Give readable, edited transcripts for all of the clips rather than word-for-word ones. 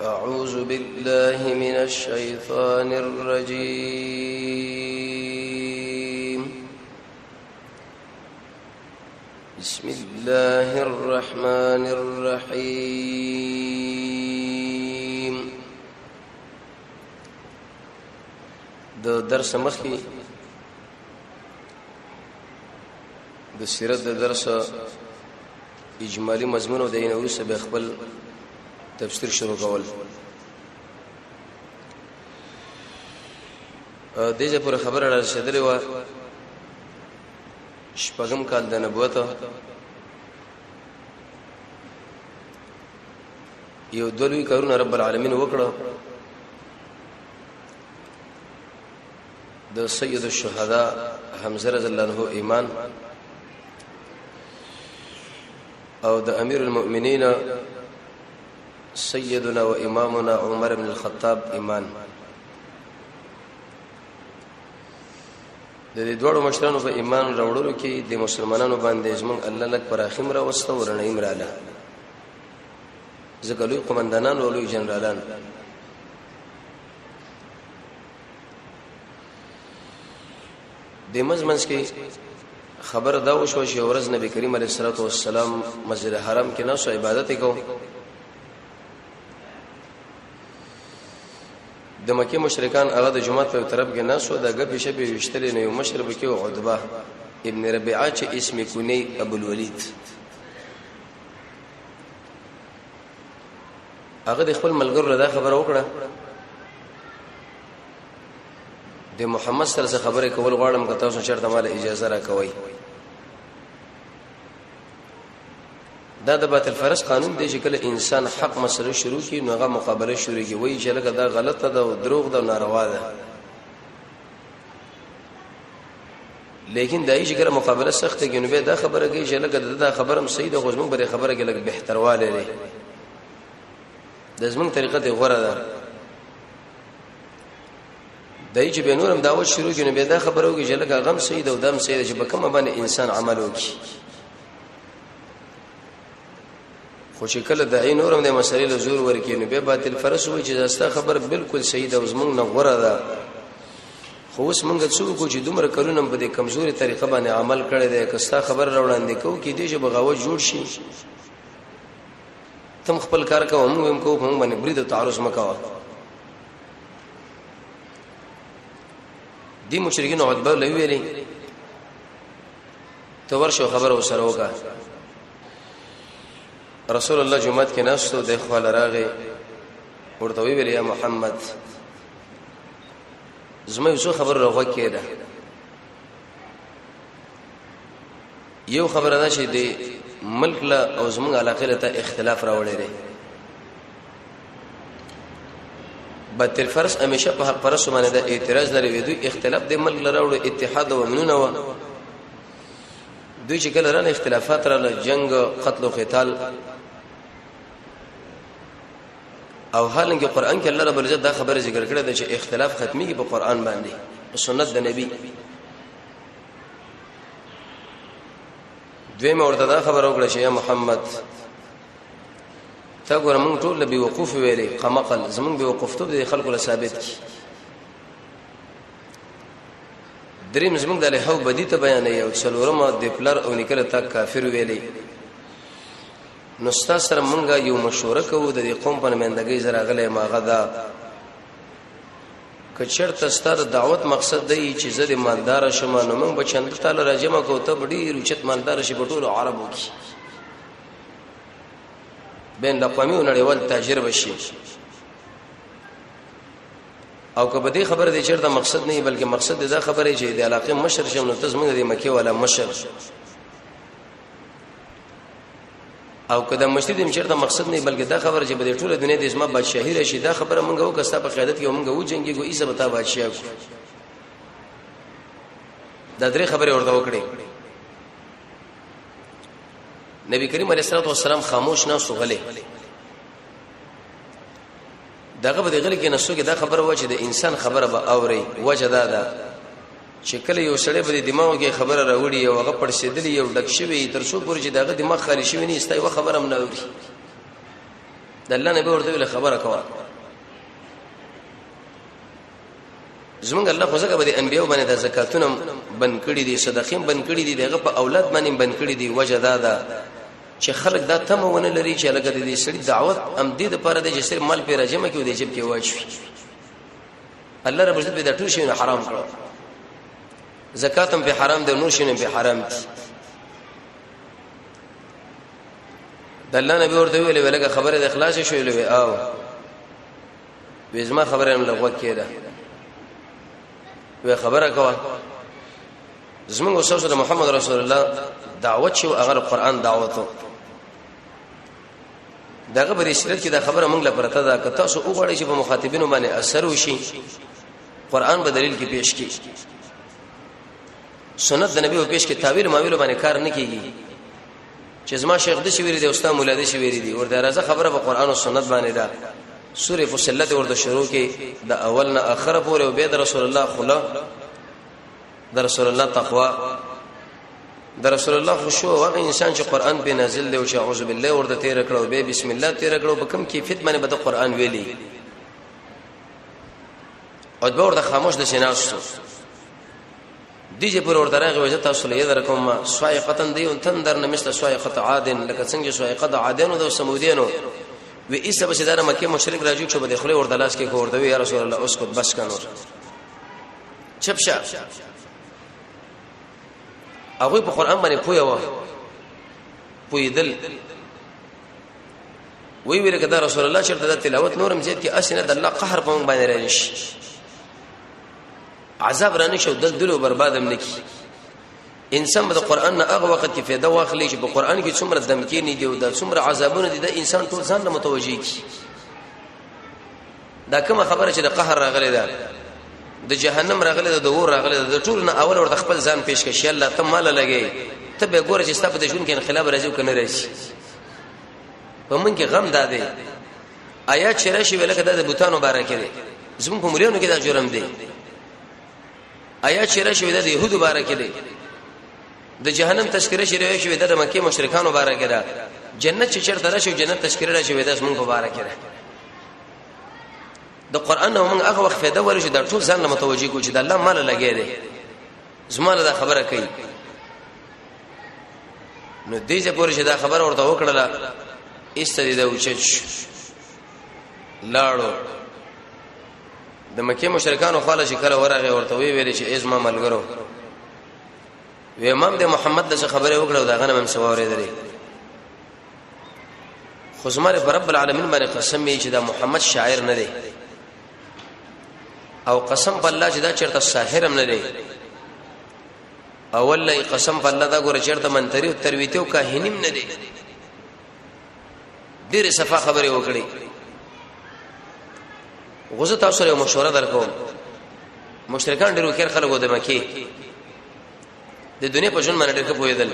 أعوذ بالله من الشيطان الرجيم. بسم الله الرحمن الرحيم. د درس مخکې د سیرت د درس اجمالی مضمون او د اینوس به خپل تفسیر شروع کول. دغه پر خبره را رسیدلې و شپږم کال د نبوت یو دلوي کارونه رب العالمین وکړه. د سید الشهداء حمزه رضی الله عنه ایمان او د امیر المؤمنین سيدنا وإمامنا عمر بن الخطاب ایمان. د دې دوړو مشرانو په ایمان راوړلو کې د مسلمانانو باندې زمون الله لک پر اخیم را وسته ورنه امراله ځکه لوی قومندانان او لوی جنرالان د مزمنس کې خبر دا وشو چې ورځ نبی کریم علیه الصلاه والسلام مسجد حرام کې ناسو عبادت وکاو. د مکه مشرکان هغه د جمعه په طرف کې ناسو د غبي شپې وشتلې نه یو مشرب کې عتبه ابن ربيعه چې اسم کونی ابو الولید هغه د خپل ملګرو له خبره وکړه د محمد سره خبرې کول غواړم که تاسو چیرته مال اجازه را کوي. دا د باطل فرض قانون دی چې کله انسان حق مسله شروع کی نو هغه مقابله شروع کی وایي چې لکه دا غلطه ده او دروغ ده او ناروا ده. لیکن دای چې کله مقابله سخت کې نو به دا خبره کوي چې لکه دا خبره هم صحیح ده خو زموږ بری خبره کې لکه بهترواله لري د زموږ طریقه ته غوړه ده. دای چې به نورم دعوت شروع کې نو به دا خبره وکړي چې لکه غم صحیح ده او دم صحیح ده چې په کومه باندې انسان عمل وکړي. خو چې کله د عین اورم د مسلې له زور ورکې نو به باطل فرض وي چې دا خبر بالکل صحیح ده او زمونږ نه غوړه ده. خو اوس مونږ څو کو چې دومره کلونه په دې کمزوري طریقه باندې عمل کړی دی که ستا خبر راوړاندې کو کې دې چې بغاوت جوړ شي تم خپل کار کوم موږ هم کو هم باندې برید او تعرض مکوا. دې مشرکین عتبه لوي ویلي تو ورشو خبر وسره وکړه. رسول الله جمعه کې ناستو د خپل راغه ورته ویل یا محمد زما یو خبر راغو کېده. یو خبره ده چې د ملک له او زموږ علاقه ته اختلاف راوړی دی. باطل فرض همیشه په حق پرسته باندې د اعتراض لري وي. دوی اختلاف د ملک له راوړي اتحاد او منونه و دوی چې کله رانه اختلافات را جنگ قتل او قتال او حالانکه قران کې الله رب العزت دا خبره ذکر کړې ده چې اختلاف ختمي په قران باندې او سنت د نبی. دویمه ورته دا خبره وکړه چې یا محمد تا ګور موږ ټول به وقوف ویلې قمقل زمون به وقفتو د خلکو له ثابت کی دریم زمونږ د له هو بدی ته بیانې او څلورمه د پلر او نکله تا کافر ویلې. نو ستاسو سره مونږه یو مشوره کوو د دې قوم په نمائندګۍ زرا غلې ماغدا کچرته ستاسو دعوت مقصد دی چې زه د مالدار شمه نو موږ بچند تعالی راجمه کو ته ډېر اوچت مالدار شي په ټولو عربو کې بین الاقوامي او نړیوال تاجر بشي. او که به دې خبره دې چیرته مقصد نه بلکې مقصد دا خبره چې د علاقې مشر شم نو تاسو موږ د مکه والا مشر او که د مسجد هم چیرته مقصد نه بلکې دا خبره چې په دې ټوله دنیا د اسما بادشاہي راشي دا خبره موږ وکړه په قیادت کې موږ و جنگي کو ایسه بتا بادشاہ کو دا درې خبره ورته وکړي. نبی کریم علیه الصلاه والسلام خاموش نه سوغله دغه په دغه کې نسو کې دا خبره و چې د انسان خبره به اوري وجه دا چې کله یو سړی په دماغ کې خبره راوړي او هغه پړسېدلی یو ډک شوی تر څو پورې چې دغه دماغ خالي شوی نه استای و خبره هم نه اوري د الله نبی ورته ویل خبره کوه زمونږ الله خو ځکه به د انبیو باندې د زکاتونه بند کړي دي صدقې بند کړي دي دغه په اولاد باندې بند کړي دي وجه دا ده چې خلک دا تمونه لري چې لکه د دې سړي دعوت ام دې لپاره د جسر مال په راجمه کې ودی جيب کې واچي الله رب عزت به دا ټول شی حرام کړو زکات هم په حرام دي نور شی نه په حرام دي د الله نبی ورته ویل ولګه خبره د اخلاص شو ویل او وېزما خبره هم لغوه کېده وی خبره کوه زمونږ استاد محمد رسول الله دعوت شو هغه قرآن دعوتو داغه بری سیرت کې دا خبره مونږ لپاره ده که تاسو وګورئ چې په مخاطبینو باندې اثر وشي قرآن په دلیل کې پیش کی سنت د نبی او پیش کې تعویل ماویل باندې کار نه کیږي چې زما شیخ د شویری دی استاد مولا د شویری دی ورته راځه خبره په قرآن او سنت باندې ده سوره فصلت ورته شروع کې د اول نه اخر پورې او به د رسول الله خلا د رسول الله تقوا د رسول الله خشوع او انسان چې قرآن به نازل دی او چې اعوذ بالله ورته تیر کړو به بسم الله تیر کړو په کوم کیفیت باندې به د قرآن ویلي او به ورته خاموش د شناستو دیجه پر ورته راغی وجه تاسو له در کوم سوایقتن دی ان تندر نه مثل سوایقت عادن لکه څنګه سوایقت عادن او د سمودینو و ایسه بس دار مکه مشرک راجو شو به خله ورته لاس کې کو ورته یا رسول الله اسکت بس کنور چپشا هغه په قرآن باندې پوي و پوي دل وی ویل کده رسول الله چرته د تلاوت نورم زیات کې اسنه د الله قهر په باندې رانیش عذاب رانیش او دل بربادم نکی انسان د قرآن نه هغه وخت کې فایده واخلي چې په قرآن کې څومره دمکینی دی او د څومره عذابونه دي د انسان ټول ځان له متوجي کی دا کومه خبره چې د قهر راغلی ده د جهنم راغلی ده د اور راغلی ده د ټول نه اول ورته خپل ځان پیش کړي الله ته مال لګي ته به ګوره چې ستاسو د ژوند کې انقلاب راځي او کنه راځي په من کې غم داده آیات چې راشي ولکه د بوتانو بارکه دي زموږ په مليونو کې دا جرم دی آیات چې راشي د يهودو بارکه دي د جهنم تذکرہ شریعه شوی د مکه مشرکانو بارکه ده جنت چې چرته راشي جنت تذکرہ راشي د زموږ په بارکه ده د قران نو موږ هغه وخت فایده ورشي د ټول ځان له متوجي کو چې د الله مال لګي دي زماله دا خبره کوي نو دې چې پورې دا خبره ورته وکړه ایستدي د اوچچ لاړو د مکه مشرکانو خاله شکل ورغه ورته ویل چې ازما ملګرو و امام د محمد د خبره وکړه دا غنه هم سواره درې خو زماره رب العالمین باندې قسم یې چې دا محمد شاعر نه دی او قسم په الله چې دا چرته ساحر هم نه دی او والله قسم په الله دا ګوره چرته منتری او ترویته او کاهنیم نه دی ډیره صفه خبره وکړي غوزه تاسو سره مشوره درکوم مشرکان ډیرو خیر خلکو د مکه د دنیا په ژوند باندې ډېر پوهېدل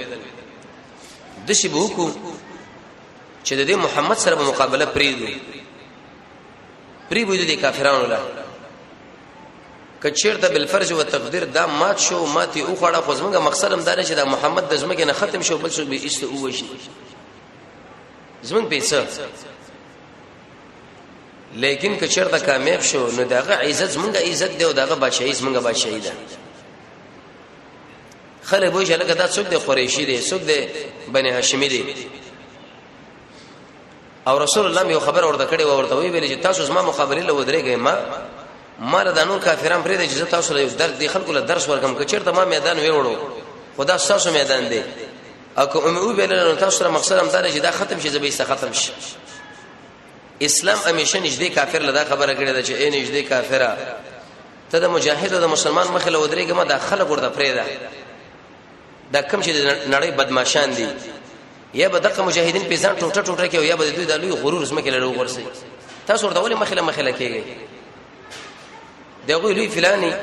د شی به کو چې د محمد سره په مقابله پریدو د کافرانو له کچیر ته بالفرض او تقدیر دا مات شو ماتي او خړه خو زموږ مقصد هم دا چې دا محمد د زمکه نه ختم شو بل څه به است او وشي زمون پیسه لیکن کچیر ته کامیاب شو نو داغه عزت زمونږه عزت دی او داغه بادشاہي زمونږه بادشاہي ده خلک وایي چې لکه دا څوک دی قریشي دی څوک دی بني هاشمي دی او رسول الله یو خبر ورته کړي ورته ویل چې تاسو زما مقابله له ودرېږئ ما د نور کافرانو پرې د اجازه تاسو له درد دی خلکو له درس ورکم که چیرته ما میدان ویوړو خدا تاسو میدان دی او کوم او ویل تاسو سره مقصد هم دا چې دا ختم شي زبې ختم شي اسلام همیشه نږدې کافر لدا خبره کړي دا چې اې نږدې کافره ته د مجاهد او د مسلمان مخه له ودرېږم ما د خلک ورته پرې ده دا کوم چې نړۍ بدمعشان دي یا به دغه مجاهدین په ځان ټوټه ټوټه کې یا به دوی د لوی غرور زمکه له ورسي تاسو ورته ولې مخله کېږي دغه لوی فلاني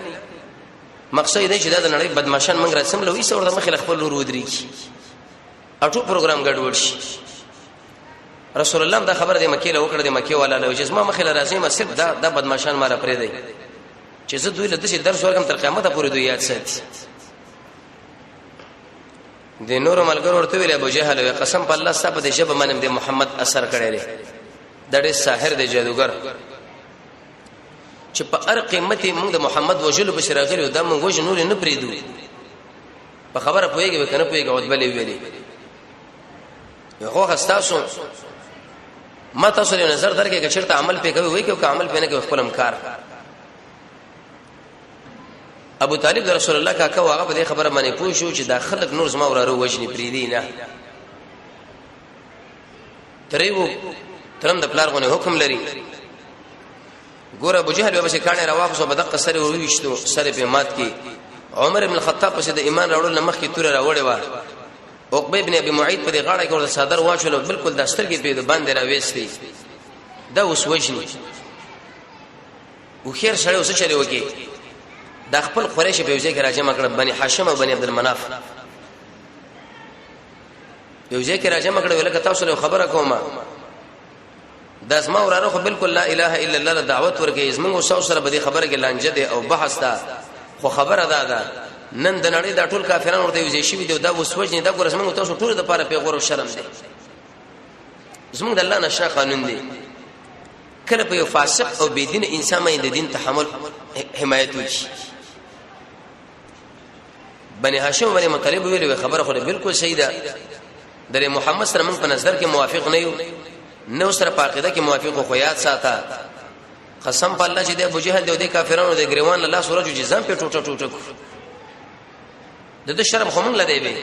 مقصد دی چې دا د نړۍ بدمعشان منګ رسم له وېسه ورته مخله خپل لور ودرېږي اټو پروګرام ګډوډ شي رسول الله دا خبر د مکه له وکړه د مکه والا له چې ما مخله راځي ما صرف دا بدمعشان ماره پرې دی چې زه دوی له دې درس ورکم تر قیامت پورې دوی یاد ساتي د نور ملګرو ورته ویل ابو جهل قسم په الله ستاسو د شب باندې د محمد اثر کړی دی دا ډېر ساحر دی جادوګر چې په هر قیمت موږ د محمد وجلو بشراغلی دا موږ وجه نور نه پریدو په خبره پويږي کنه پويږي او بلې ویلي یو خو خاصتاسو ما تاسو له نظر درکې چې چرته عمل په کوي وای کې عمل په نه کوي خپل امکار ابو طالب رسول الله کاکا واغه په دې خبره باندې پوه شو چې دا خلک نور زما وراره وجني پریدي نه تریو ترم د پلار غونه حکم لري ګور ابو جهل به کانه راواخصو بدقه سره ورويشتو سره په مات کې عمر ابن الخطاب په د ایمان راوړل مخ کې تور راوړې و عقبه ابن ابي معيط په غاړه کې ورته صدر واچول بالکل د سترګې په باندې راوېستي دا اوس وجني او خیر سره اوس چلے وکي د خپل قریش په وجه کې راجمع کړ بني هاشم او بني عبد المناف یو ځای کې راجمع کړ ولکه تاسو له خبره کومه د اسماء وراره خو بالکل لا اله الا الله دعوت ورکې زمونږ اوسو سره به خبره کې لانجه ده او بحث ده خو خبره ده نن د نړۍ د ټول کافرانو ورته وځي شي دی دا وسوجنی دا ګور زمونږ تاسو ټول د پاره پیغور او شرم دي زمونږ د الله نشه قانون دی کله په یو فاسق او بيدین انسان باندې د دین تحمل حمایت وشي بني هاشم بني مطلب ویلو خبره خو بالکل صحیح ده د محمد سره موږ په نظر کې موافق نه یو نو سره پاقیده کې موافق خو یاد ساته قسم په الله چې د ابو جهل د کافرانو د ګریوان الله سورج جزام په ټوټه ټوټه د شرم خو موږ لدی به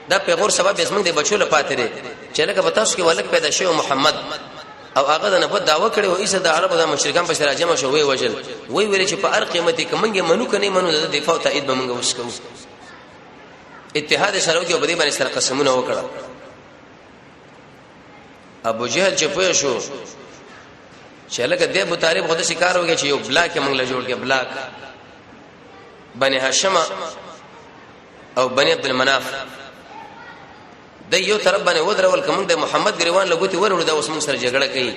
دا پیغور سبب زموږ د بچو لپاره دی چې لکه په تاسو کې ولک پیدا شوی محمد او هغه د نبوت دعوه کړي او ایسه د عربو د مشرکان په سره جمع شو وی وجل وی ویل چې په هر قیمتي کومګه منو کني منو د دفاع او تایید به موږ وسکو اتحاد سره کې په دې باندې سره قسمونه وکړه ابو جهل چې پوه شو چې لکه د ابو طالب خود شکار وږي چې یو بلاک موږ له جوړ کې بلاک بني هاشم او بني عبد المناف د یو طرف باندې ودرول کوم د محمد ګریوان لګوتی ورور دا اوس موږ سره جګړه کوي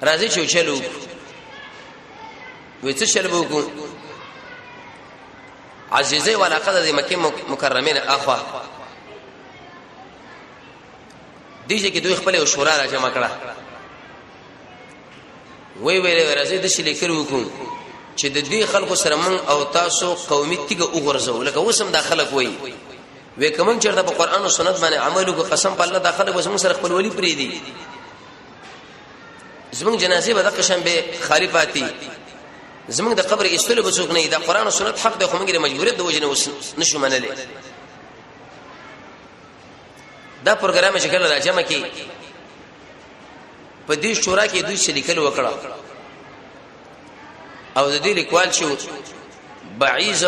راځي چې چلو وې څه چلو کو عزیزه ولا قد د مکه مکرمه اخوا دیږي کې دوی خپل شورا را جمع کړه وې راځي د شلې کړو کو چې د دې خلکو سره من او تاسو قومي تیګه وګرځو لکه وسم د خلک وې وې کوم چرته په قران او سنت باندې عمل وکړو قسم په الله داخله وسم سره خپل ولی پری دي زمونږ جنازه به د قشم به خالفاتي زمونږ د قبر استلو بسوک نه دا قران او سنت حق د خومګره مجبوریت د وجنه نشو منلې دا پروګرام چې کله راځم کې په دې شورا کې دوی شریکل وکړه او د دې لیکوال شو بعیز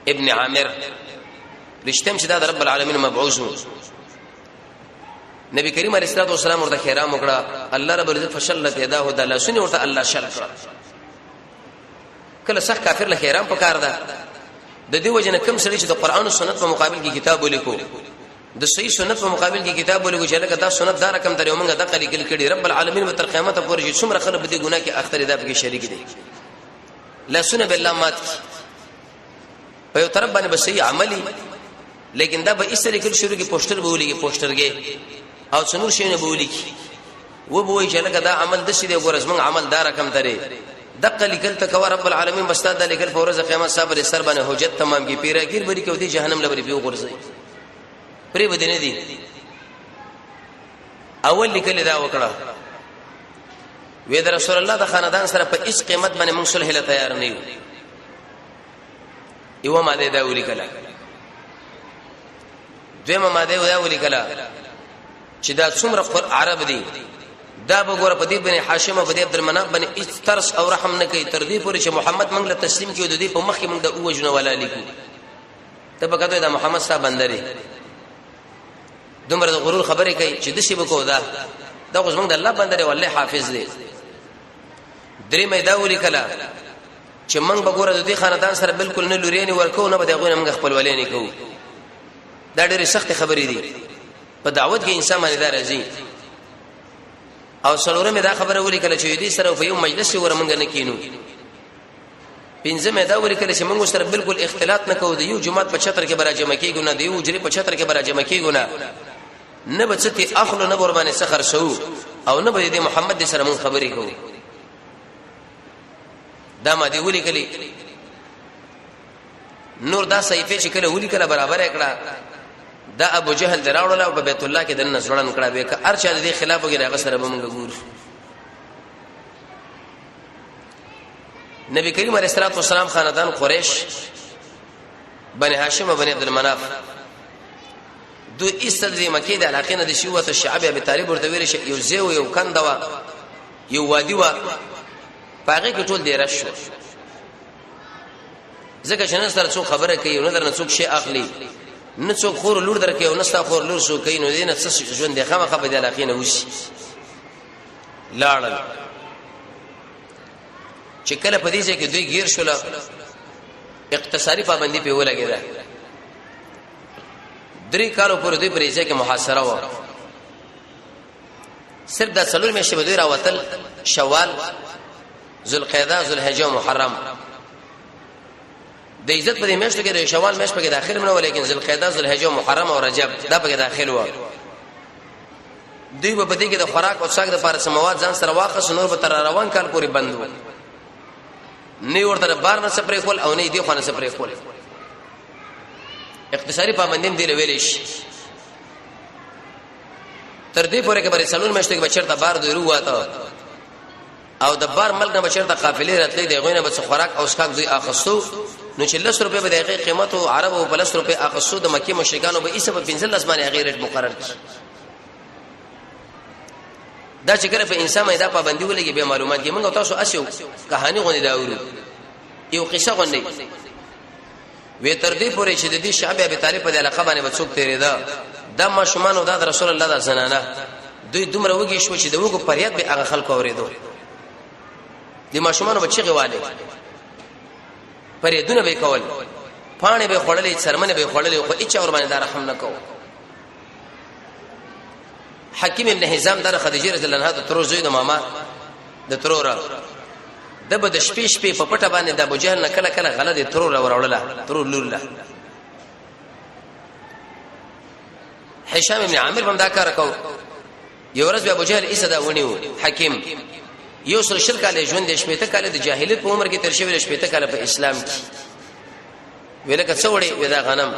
ابن عامر رښتم چې دا رب العالمین مبعوث نبی کریم علیه الصلاه والسلام ورته خیرام وکړه الله رب العزت فشلت یداه د الله سنه ورته الله شل کړ کله صح کافر له خیرام پکار ده د دې وجنه کم سړي چې د قران او سنت په مقابل کې کتاب ولیکو د صحیح سنت په مقابل کې کتاب ولیکو چې لکه دا سنت دا رقم درې ومنګه د قلی کړي رب العالمین به تر قیامت پورې چې څومره خلک به دې ګناه کې اختر ده به شریک دي لا سنه بالله مات په یو طرف باندې به صحیح عملي لیکن دا به اسره کل شروع کې پوسټر به ولګي پوسټرګي او څنور شي نه به ولګي و به وي چې لکه دا عمل د شي د ګورز موږ عمل دا رقم درې دقه لیکل تکوا رب العالمین بستاد لیکل فورز قیامت صبر سر باندې حجت تمام کی پیراګیر بری کې ودی جهنم لبري پیو ګرځي پری بدنه دي اول لیکل دا وکړه وې د رسول الله د خاندان سره په اس قیمت باندې موږ صلح له تیار نه یو ماده دا ولیکل دویمه ماده دا ولیکل چې دا څومره عرب دي دا وګوره په دې باندې هاشم او په دې عبد المناف باندې هیڅ ترس او رحم نه کوي تر دې پورې چې محمد موږ له تسلیم کیو د دې په مخ کې موږ د اوجنه ولا لیکو ته په کته دا محمد صاحب بندري دومره د غرور خبرې کوي چې د شی بکو دا اوس موږ د الله بندري والله حافظ دی درې مې دا ولیکل چې موږ وګوره د دې خاندان سره بالکل نه لوريني ورکو نه به دغه موږ خپل ولینی کوو دا ډېر سخت خبرې دي په دعوت کې انسان باندې دا راځي او څلورم دا خبره ولیکل چې دې سره په یو مجلس ورمنګ نه کینو پنځمه دا ولیکل چې موږ سره بالکل اختلاط نه کوو د یو جماعت په چتر کې براجمه کیږو نه د یو جری په چتر کې براجمه کیږو نه نه بچتی اخلو نه ور باندې سخر شو او نه به دې محمد سره مون خبرې کوو دا ما دی ولي کلی نور دا صحیفه چې کله ولي کله برابر کړه دا ابو جهل دراوړل او په بیت الله کې دنه سړن کړه به که ارچا دې خلاف وګړي هغه سره به مونږ ګور نبی کریم علیه الصلاه والسلام خاندان قریش بني هاشم بني عبد المناف دو استدري مکه د علاقې نه د شیوه الشعب ابي طالب ورته ویل شي یو زیو یو کندوا یو وادي وا پاګه کې ټول دی راشو ځکه چې نن سره څو خبره کوي نو درنه څوک شي اخلي نه څوک خور لور درکې او نه ستا خور لور شو کوي نو دینه څه ژوند دی خامخه په د علاقې نه وشي لاړل چې کله په دې ځای کې دوی غیر شول اقتصادي پابندي په ولګیدا 3 کالو پورې دوی پرې ځای کې محاصره و صرف د څلور میاشتې به دوی راوتل شوال ذوالقعده ذوالحجه محرم د عزت په دې میاشتو کې د شوال میاشت په کې داخل نه و لیکن ذوالقعده ذوالحجه محرم او رجب دا په کې داخل و دوی په دې کې د خوراک او څاګ د لپاره سمواد ځان سره واخص نور به تر روان کال پورې بند و نه ورته بار نه سپرې کول او نه دی خو نه سپرې کول اقتصادي پابندیم دی ویلې شي تر دې پورې کې بری سلون مشته کې بچرته بار دوی رواته او د بار ملک نه بچرته قافلې راتلې دی غوینه بس خوراک او اسکاک دوی اخستو نو 40 روپے به دغه قیمت او عرب او 50 روپے اخستو د مکی مشرکانو به ایسه په 15 باندې غیر مقرر کړ دا چې کله په انسان مېدا پابندي ولګي به معلومات کې موږ تاسو اسیو کہانی غونډه داورو یو قصه غونډه وی تر دې پورې چې د دې شعب ابي طالب په علاقه باندې وڅوک تیرې دا ما شومان او د رسول الله د زنانه دوی دومره وږي شو چې د وګو پریاد به هغه خلکو اوریدو دي ما شومان بچي غواله پریدونه به کول پانه به خړلې چرمنه به خړلې خو اچ اور باندې دا رحم نکو حکیم ابن حزام در خدیجه رضی الله عنها د تر زوی د ماما د ترورا د بد شپې شپې په پټه باندې د ابو جهل نکله کله غلط ترورا وروړله ترور لورله هشام ابن عامر هم دا کار کو یو ورځ ابو جهل ایسه دا ونیو حکیم یو سر شرک علی ژوند شپې ته کله د جاهلیت په عمر کې تر شوی شپې ته کله په اسلام کې ویلکه څوړي ودا غنم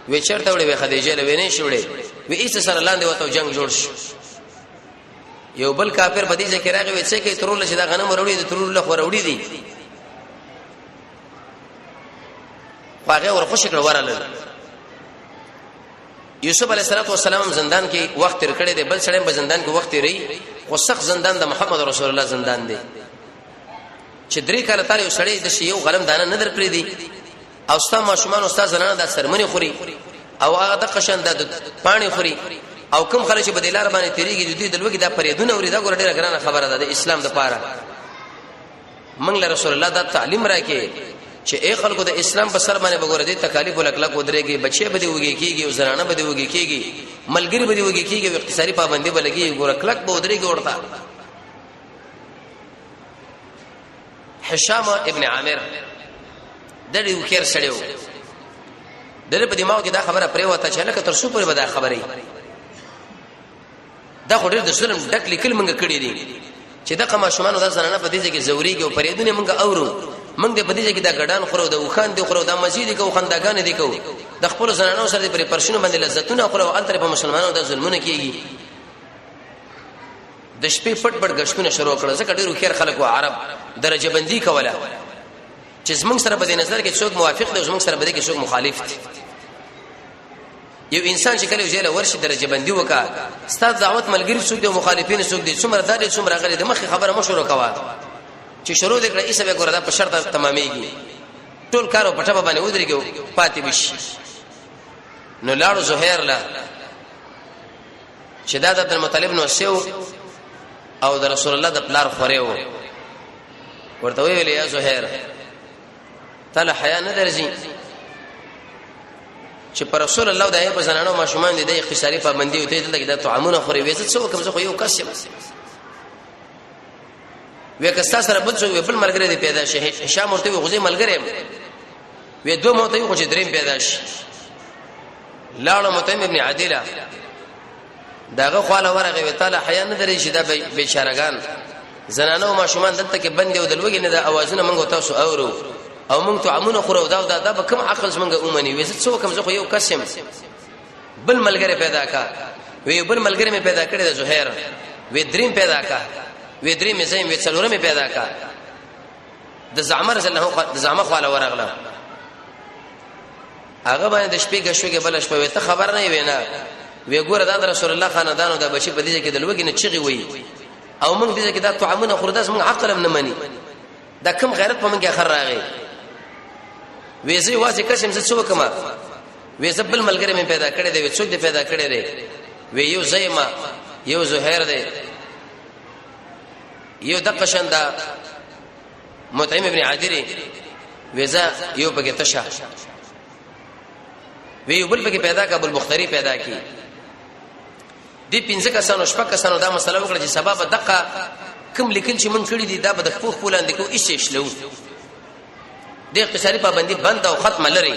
وی چرته وړي وی خدیجه لوي نه شوړي وی ایسه سره لاندې وته جنگ جوړ شو یو بل کافر بدیجه کې راغی وی څه کې ترول چې دا غنم وروړي د ترول له وروړي دي هغه ور خوشی کړ وراله یوسف علیه السلام زندان کې وخت تر کړي دی بل سړی په زندان کې وخت لري خو سخت زندان د محمد رسول الله زندان دی چې 3 کاله تل یو سړی د یو غلم دانه نه درکړي دي او ستا ماشومان استاد زنانه د سرمنی خوري او هغه د قشن د پانی خوري او کوم خلک چې بدلار باندې تیریږي د دې دلوګي د پریدونه اوري دا ګور ډیره ګرانه خبره ده د اسلام د پاره منګ له رسول الله دا تعلیم راکې چې اے خلکو د اسلام په سر باندې وګوره دي تکالیف ولکلک ودرېږي بچي بده وږي کیږي او زنانه بده وږي کیږي ملګری بده وږي کیږي او اقتصادي پابندي بلګي ګور کلک به ودرېږي ورته هشام ابن عامر د دې وکړ سړیو دغه په دماغ کې دا خبره پرې وته چې لکه تر څو پرې ودا خبرې دا خو ډېر د ظلم ډک لیکل منګه کړی دي چې دا قما شومان د زنانه په دې کې زوريږي او پرېدونه منګه اورو منګ دې په دې کې دا غډان خورو د وخان دي خورو د مسجد کې وخندګان دي کو د خپل زنانو سره پرې پرشنو باندې لذتونه خورو او التر په مسلمانانو د ظلمونه کیږي د شپې پټ پټ غشتونه شروع کړل ځکه ډېر خیر خلک او عرب درجه بندي کوله چې زمونږ سره په دې نظر کې څوک موافق دی او زمونږ سره په دې کې څوک مخالف دی یو انسان چې کله جیل ورشي درجه بندي وکړه ستاسو دعوت ملګری څوک دی او مخالفین څوک دي څومره دالې څومره غلي د مخې خبره مشوره کوه چې شروع دې کړه ایسه به ګوره دا په شرط تمامېږي ټول کارو پټه باندې ودرېږي پاتې بشي نو لاړو زهیر لا چې دا د عبدالمطلب نو سیو او د رسول الله د پلار خوريو ورته ویل یا زهیر تعالی حیا نه درځي چې پر رسول الله دایې په زنانو ماشومان دي د اقتصادي پابندي او ته دلته د طعامونه خوري وېزه څه کوم څه خو یو کس وکستا سره بل څه بل ملګری دی پیدا شي هشام ورته غوځي ملګری وې دوه موته یو چې دریم پیدا شي لاړو متیم ابن عدیله داغه خواله ورغه وی تعالی حیا نه درې چې دا بیچارهګان زنانه او ماشومان دلته کې بندي او دلوګي نه د اوازونه منغو تاسو اورو او موږ ته امونه خورو دا به کوم عقل څنګه اومني وې څه کوم زه خو یو قسم بل ملګری پیدا کا وی بل ملګری می پیدا کړی د زهیر وی دریم پیدا کا وی دریم زیم وی څلورم پیدا کا د زعمر زله د زعمه خواله ورغله هغه باندې د شپې غشوګه بل شپه وي ته خبر نه وینا وی ګوره د رسول الله خاندانو د بچی په دې کې د لوګي نه چغي وي او موږ دې کې دا طعامونه خورداس موږ عقل هم نه مني دا کم غیرت په موږ اخر راغی وی زه واسه قسم څه وکما وی زبل ملګری مې پیدا کړی دی وی څوک دې پیدا کړی دی وی یو زیما یو زهیر دی یو دقشن دا مطعم ابن عادری ویزا یو پکې تشا وی بل پکې پیدا کا ابو البختری پیدا کی دی پنځه کسانو شپږ کسانو دا مسله وکړه چې سبب دقه کوم لیکل چې مونږ کړی دي دا به د خپل پولاند کو ایسه شلو د اقتصادي پابندي بند او ختم لري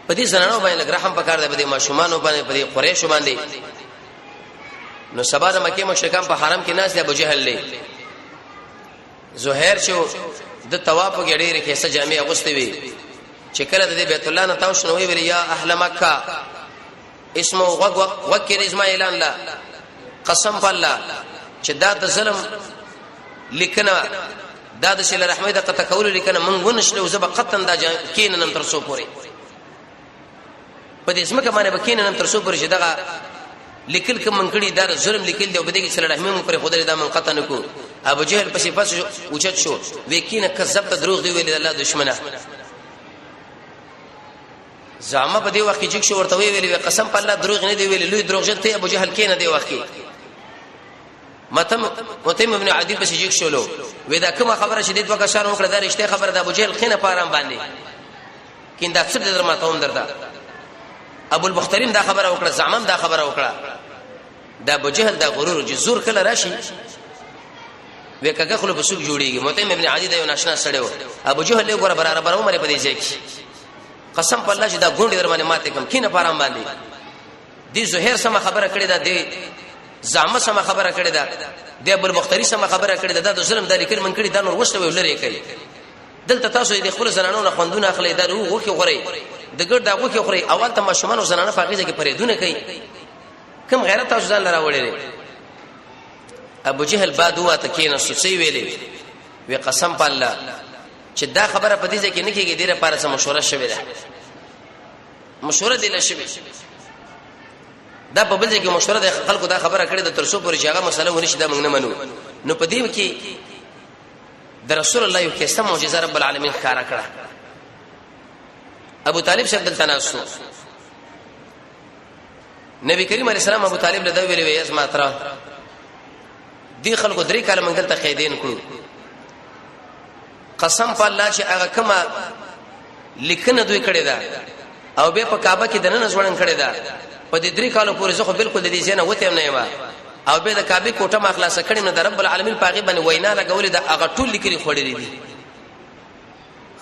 په دې زنانو باندې رحم پکار دی په دې ماشومانو باندې په دې قریش باندې نو سبا د مکه مشرکان په حرم کې ناس دی ابو جهل له زهیر شو د طواف کې ډېرې کیسه جامع اغوستې وي چې کله د بیت الله نه تاسو نو ویل یا اهل مکه اسمه وکر اسماعیل الله قسم بالله چې دا د ظلم لیکنه دا د شل رحمه د قطع کول لیکنه مونږ ونشلو زب قطن دا کینن تر سو پوري په دې اسمه کمانه بکینن تر سو پوري چې دغه لیکل کوم منکړي دا ظلم لیکل دی وبدې کې شل رحمه پر خدای دا من قطن کو ابو جهل پسې پس اوچت شو وکینه کذب ته دروغ دی ویل الله دشمنه زعما په دې وخت کې چې ورته ویل قسم په الله دروغ نه دی ویل لوی دروغجن ته ابو جهل کینه دی وخت کې متم ابن عدي پسې چې شولو ودا کومه خبره شدید وکړه شان وکړه دا رښتیا خبره ده ابو جهل خینه پارام باندې کیندا څه در ماته هم دردا ابو البخترین دا خبره وکړه زعمم دا خبره وکړه دا ابو جهل دا غرور جزور کله راشي وکړه خلک بسوک جوړیږي متم ابن عدي دا یو ناشنا سړیو ابو جهل له ګوره برابر عمر په دې ځای کې قسم په الله چې دا ګونډي در باندې ماته کم کینه پارام باندې دي زهیر سم خبره کړې ده دي زعما سم خبره کړې ده د ابو البختری سم خبره کړې ده د ظلم د لیکل من کړي دا نور وشته ولري کوي دلته تاسو د خپل زنانو نه خوندونه اخلي دا وګي غوري د ګډ دا وګي غوري اول ته مشمن او زنانه فقېږي کې پرېدونه کوي کم غیرت تاسو ځان لرا وړي ابو جهل بعد هوا ته کینه سوسي ویلې وی قسم په الله چې دا خبره په دې ځکه نه کېږي ډیره پاره سم مشوره شوه ده مشوره دی لشي دا په بل ځای کې مشوره د خلکو دا خبره کړې د ترسو پورې چې هغه مسله ونشي دا موږ نه منو نو په دې کې د رسول الله یو کیسه معجزه رب العالمین ښکارا کړه ابو طالب شد التناسو نبی کریم علیه السلام ابو طالب له دا ویلې وې اسما ترا دی خلکو درې کاله منګل ته قیدین کړو قسم په الله چې هغه کما لیکنه دوی کړی دا او به په کعبه کې دنه ځوړن کړی دا په دې درې کالو پورې زه خو بالکل د دې ځنه وته نه یم او به د کعبه کوټه ما خلاص کړی نو د رب العالمین پاغي باندې وینا لګولې دا هغه ټول لیکلي خوړې دي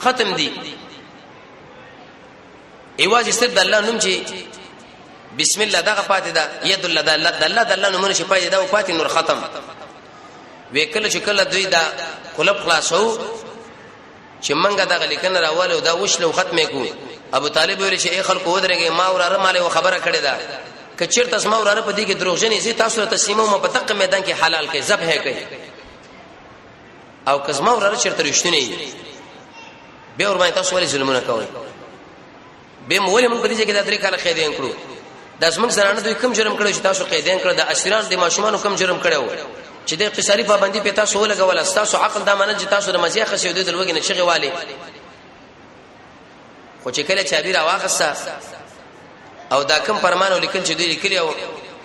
ختم دي ایواز استد الله نوم چې بسم الله دغه پاتې دا ید الله د الله نومونه چې پاتې دا او پاتې نور ختم وکله چې کله دوی دا قلب خلاصو چې منګه دغه لیکنه راواله دا وشلو ختمه کو ابو طالب ویل چې ای خلکو ودرېږي ما وراره مالې خبره کړې ده کچیر تاسو ما وراره په دې کې دروغجنې زی تاسو ته سیمو ما په تق میدان کې حلال کې ذبح کوي او کزما وراره چیرته رښتینی به ور باندې تاسو ولې ظلمونه کوي به مولې موږ په دې کې د درې کاله قیدین کړو د اسمن زنانه دوی کم جرم کړو چې تاسو قیدین کړو د اسیران د ماشومان کم جرم کړو چې د اقتصادي پابندي په تاسو ولګول تاسو عقل دا منل چې تاسو د مزیه خسیو د لوګي نه چغي والي خو چې کله چابیر واخصه او دا کم فرمانو لیکل چې دوی لیکلی او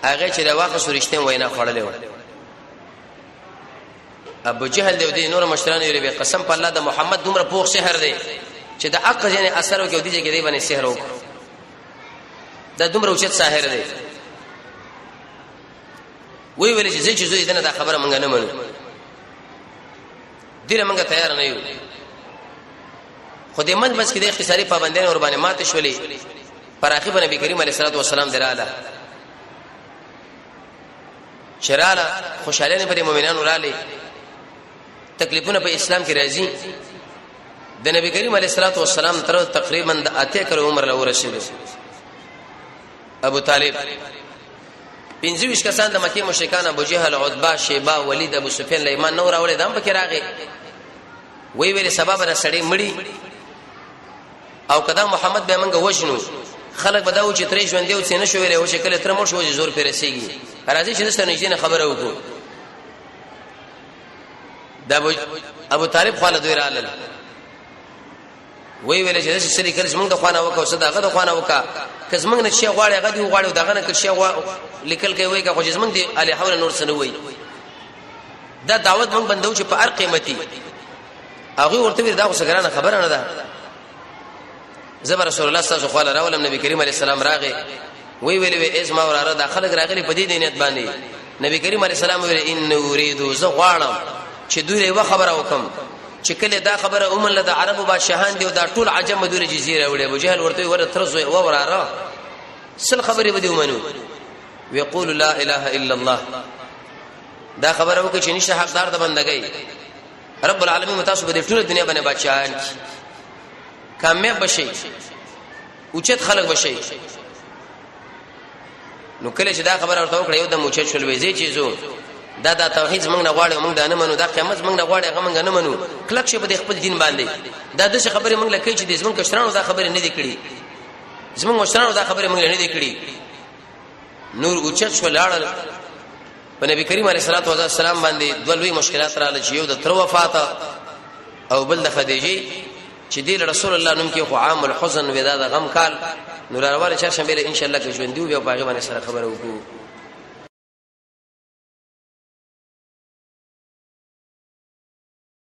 هغه چې دا واخص ورشتين وینا خړلې و ابو جهل دی نور مشران یې به قسم په الله د محمد دومره پوخ شهر دی چې د عقل یې اثر وکړي دی چې دی باندې سحر وکړي دا دومره اوچت ساحر دی وی ویل چې زوی دنه دا خبره مونږ نه منو ډیره مونږ تیار نه یو خو دې من بس کې د اختصاری پابندیان اور باندې ماته شولې پر اخی نبی کریم علیه الصلاه والسلام دراله شراله خوشاله نه پر مؤمنانو رااله تکلیفونه په اسلام کې راځي د نبی کریم علیه الصلاه والسلام تر تقریبا د اته کړه عمر له ورسېد ابو طالب 25 کسان د مکه مشرکان ابو جهل عتبہ شیبہ ولید ابو سفیان له ایمان نور اولې دم پکې راغی وی ویل سبب نه سړی مړی او کدا محمد به منګه وښنو خلک بداو چې ترې ژوند دی او څنګه شو ویل او شکل تر مور شو زور پیرسیږي راځي چې ستنه نږدې خبره وکړو د ابو طالب خالد ویرال وی ویل چې سړي کله څنګه خوانه وکاو صدقه د خوانه وکا کله څنګه نه شي غواړي غدي غواړي دغه نه شي لیکل کوي وای کا خو څنګه دی علي حول نور سره وای دا دعوت مونږ بندو چې په هر قیمتي هغه ورته دا وسګرانه خبره نه ده زبر رسول الله صلی الله علیه وسلم راولم نبی کریم علیه السلام راغی وی ویلې اسما وراره د خلک راغلي په دې دینیت باندې نبی کریم علیه السلام ویل ان اريد زغوانم چې دوی له خبره وکم چې کله دا خبره اومن له عربو بادشاہان دی او دا ټول عجم دوی جزیره وړي ابو جهل ورته ور ترز او وراره سل خبره بدی ومنو ويقول لا اله الا الله دا خبره وکړي چې نشه حقدار د بندګۍ رب العالمین متاسو به ټول دنیا باندې بادشاہان کامیاب بشي اوچت خلق بشي نو کله چې دا خبره ورته وکړه یو د موچت شول وې زی چیزو دا توحید موږ نه غواړو موږ دا نه منو دا قیامت موږ نه غواړو هغه موږ نه منو کلک شه په خپل دین باندې دا د څه خبره موږ لکه چې د زمون کشرانو دا خبره نه دی کړی زمون مشرانو دا خبره موږ نه دی کړی نور اوچت شو لاړل په نبی کریم علیه الصلاه والسلام باندې دوه لوی مشکلات رااله چې یو د تر وفات او بل د خدیجه چې دی رسول الله نوم کې خو عام الحزن ودا د غم کال نور راواله چا شنبه ان شاء الله کې ژوند دی او باغ باندې سره خبره وکړو